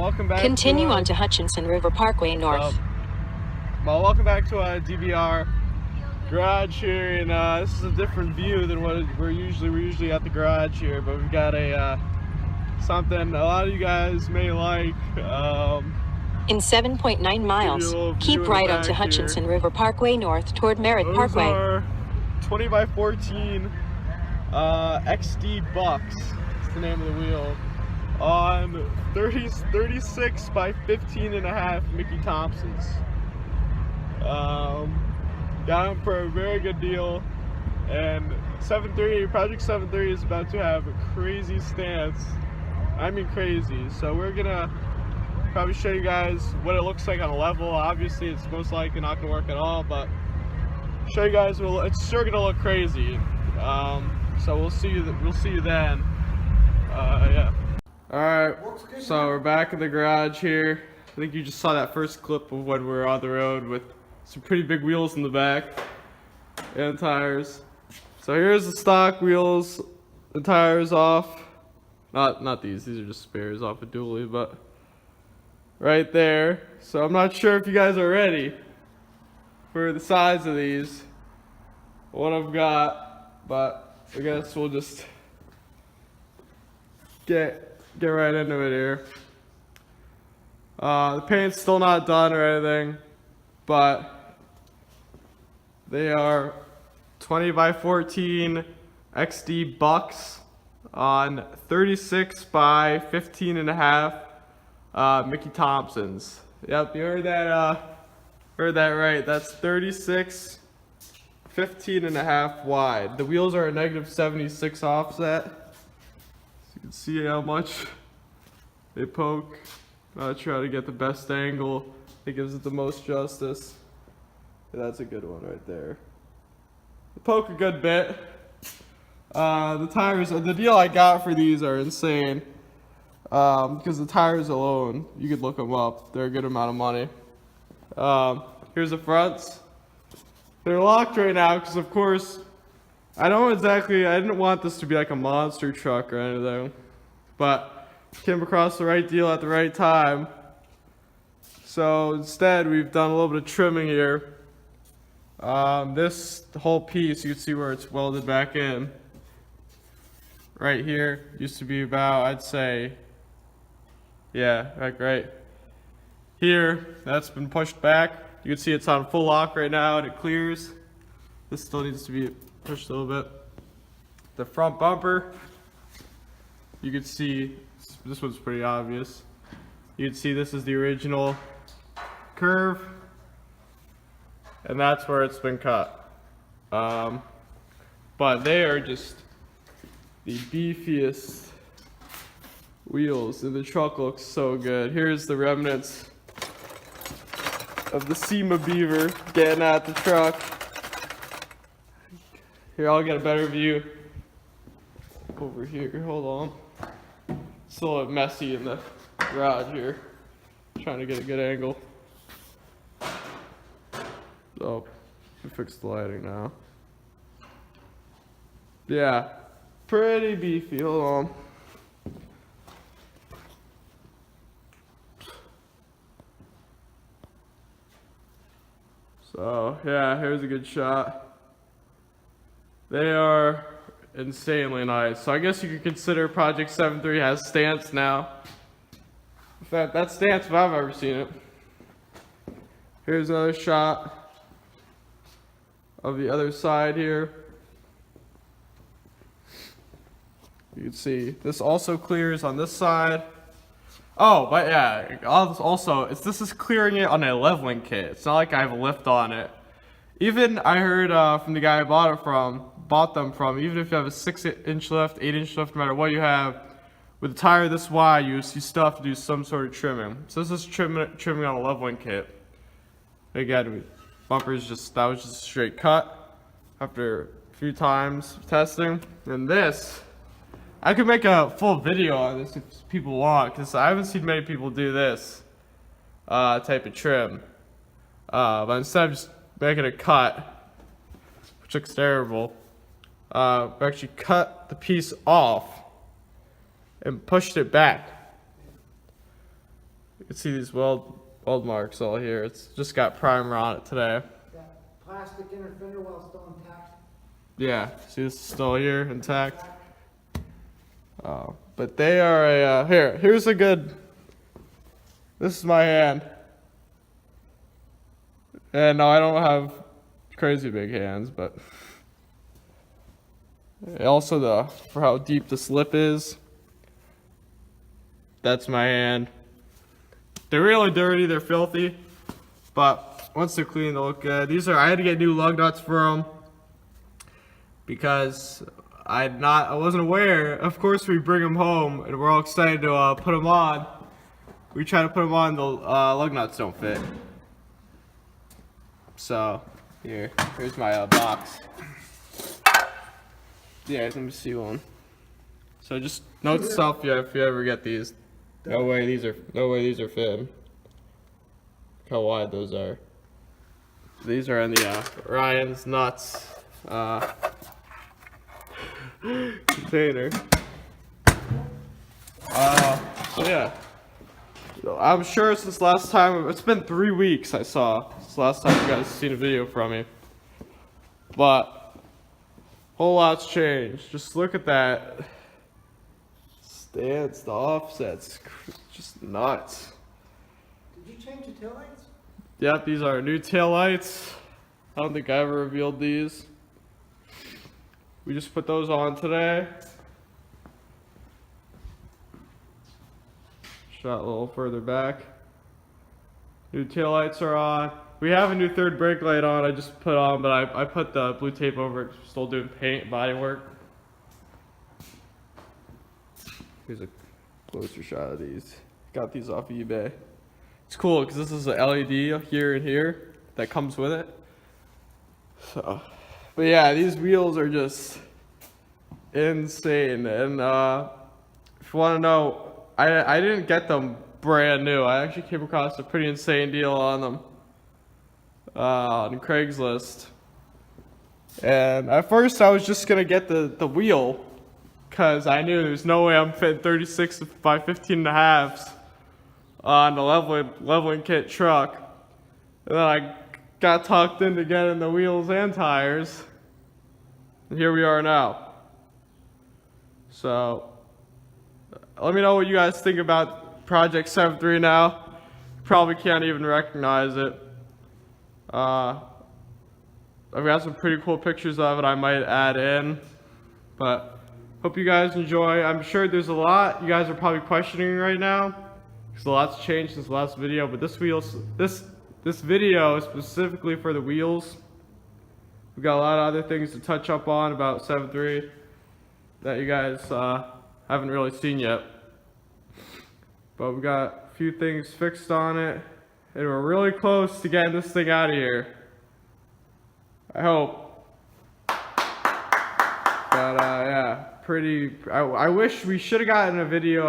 welcome back. Continue on to Hutchinson River Parkway North. Welcome back to DVR garage here, and this is a different view than what we're usually at the garage here, but we've got a something a lot of you guys may like. In 7.9 miles, keep right onto Hutchinson River Parkway North toward Merritt Parkway. Those are 20x14 XD bucks. That's the name of the wheel. On 36x15.5 Mickey Thompsons. Got them for a very good deal, and Project 730 is about to have a crazy stance. I mean crazy. So we're gonna probably show you guys what it looks like on a level. Obviously it's most likely not gonna work at all, but show you guys it's sure gonna look crazy. So we'll see you then. Yeah. Alright, so we're back in the garage here. I think you just saw that first clip of when we were on the road with some pretty big wheels in the back and tires. So here's the stock wheels, the tires off. Not these are just spares off a dually, but right there. So I'm not sure if you guys are ready for the size of these, what I've got, but I guess we'll just get right into it here. The paint's still not done or anything, but they are 20x14 XD bucks on 36x15.5 Mickey Thompsons. Yep, you heard that right. That's 36.15.5 wide. The wheels are a -76 offset. So you can see how much they poke. I'll try to get the best angle. It gives it the most justice. Yeah, that's a good one right there. They poke a good bit. The tires, the deal I got for these are insane. Because the tires alone, you could look them up. They're a good amount of money. Here's the fronts. They're locked right now because, of course, I didn't want this to be like a monster truck or anything, but came across the right deal at the right time. So instead, we've done a little bit of trimming here. This whole piece, you can see where it's welded back in. Right here used to be about, I'd say, yeah, like right here. That's been pushed back. You can see it's on full lock right now and it clears. This still needs to be pushed a little bit. The front bumper, you can see this one's pretty obvious. You can see this is the original curve, and that's where it's been cut. But they are just the beefiest wheels, and the truck looks so good. Here's the remnants of the SEMA Beaver getting at the truck. Here, I'll get a better view over here. Hold on. It's a little messy in the garage here. Trying to get a good angle. So, we fixed the lighting now. Yeah, pretty beefy. Hold on. So, yeah, here's a good shot. They are insanely nice. So I guess you could consider Project 730 has stance now. In fact, that's stance if I've ever seen it. Here's another shot of the other side here. You can see this also clears on this side. Oh, but yeah, also this is clearing it on a leveling kit. It's not like I have a lift on it. Even I heard from the guy I bought them from, even if you have a 6-inch lift, 8-inch lift, no matter what you have, with a tire this wide, you still have to do some sort of trimming. So this is trimming on a leveling kit. Again, that was just a straight cut after a few times testing. And this, I could make a full video on this if people want, because I haven't seen many people do this type of trim. But instead of just making a cut, which looks terrible, we actually cut the piece off and pushed it back. can see these weld marks all here. It's just got primer on it today. That plastic inner fender well still intact. Yeah, see this is still here intact. But they are a here's a good. This is my hand. And no, I don't have crazy big hands, but also for how deep this lip is. That's my hand. They're really dirty, they're filthy, but once they're clean, they look good. I had to get new lug nuts for them because I wasn't aware. Of course, we bring them home and we're all excited to put them on. We try to put them on, the lug nuts don't fit. So here's my box. Yeah, let me see one. So just note to self if you ever get these. No way these are fitting. Look how wide those are. These are in the Ryan's Nuts container. So yeah. I'm sure since last time, it's been 3 weeks since last time you guys seen a video from me. But whole lot's changed. Just look at that. Stance, the offsets, just nuts. Did you change the taillights? Yep, these are new taillights. I don't think I ever revealed these. We just put those on today. Shot a little further back. New taillights are on. We have a new third brake light on. I just put on, but I put the blue tape over it. Still doing paint, body work. Here's a closer shot of these. Got these off eBay. It's cool because this is an LED here and here that comes with it. So, but yeah, these wheels are just insane. And if you want to know, I didn't get them brand new. I actually came across a pretty insane deal on them on Craigslist. And at first I was just gonna get the wheel, because I knew there's no way I'm fitting 36 by 15.5s on the leveling kit truck. And then I got talked into getting the wheels and tires. And here we are now. So, let me know what you guys think about Project 73 now. Probably can't even recognize it. I've got some pretty cool pictures of it I might add in. But hope you guys enjoy. I'm sure there's a lot you guys are probably questioning right now, because a lot's changed since the last video. But this video is specifically for the wheels. We've got a lot of other things to touch up on about 7.3 that you guys haven't really seen yet. But we got a few things fixed on it, and we're really close to getting this thing out of here. I hope. But yeah, I wish we should have gotten a video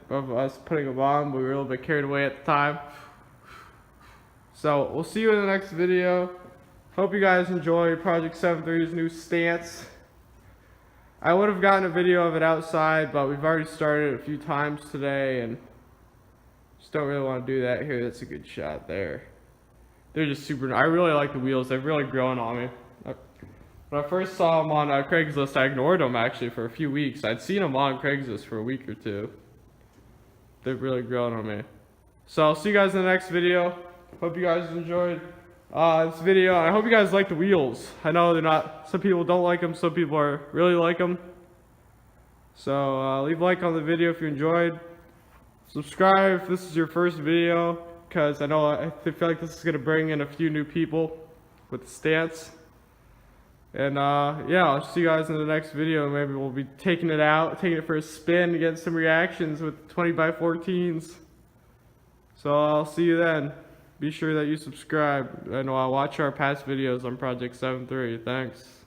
of us putting them on, but we were a little bit carried away at the time. So we'll see you in the next video. Hope you guys enjoy Project 73's new stance. I would have gotten a video of it outside, but we've already started it a few times today, and just don't really want to do that here. That's a good shot there. They're just super. I really like the wheels. They've really grown on me. When I first saw them on Craigslist, I ignored them actually for a few weeks. I'd seen them on Craigslist for a week or two. They've really grown on me. So I'll see you guys in the next video. Hope you guys enjoyed this video. I hope you guys like the wheels. I know they're not. Some people don't like them. Some people really like them. So leave a like on the video if you enjoyed. Subscribe if this is your first video, because I feel like this is gonna bring in a few new people with the stance. And yeah, I'll see you guys in the next video. Maybe we'll be taking it for a spin, getting some reactions with 20x14s. So I'll see you then. Be sure that you subscribe and watch our past videos on Project 73. Thanks.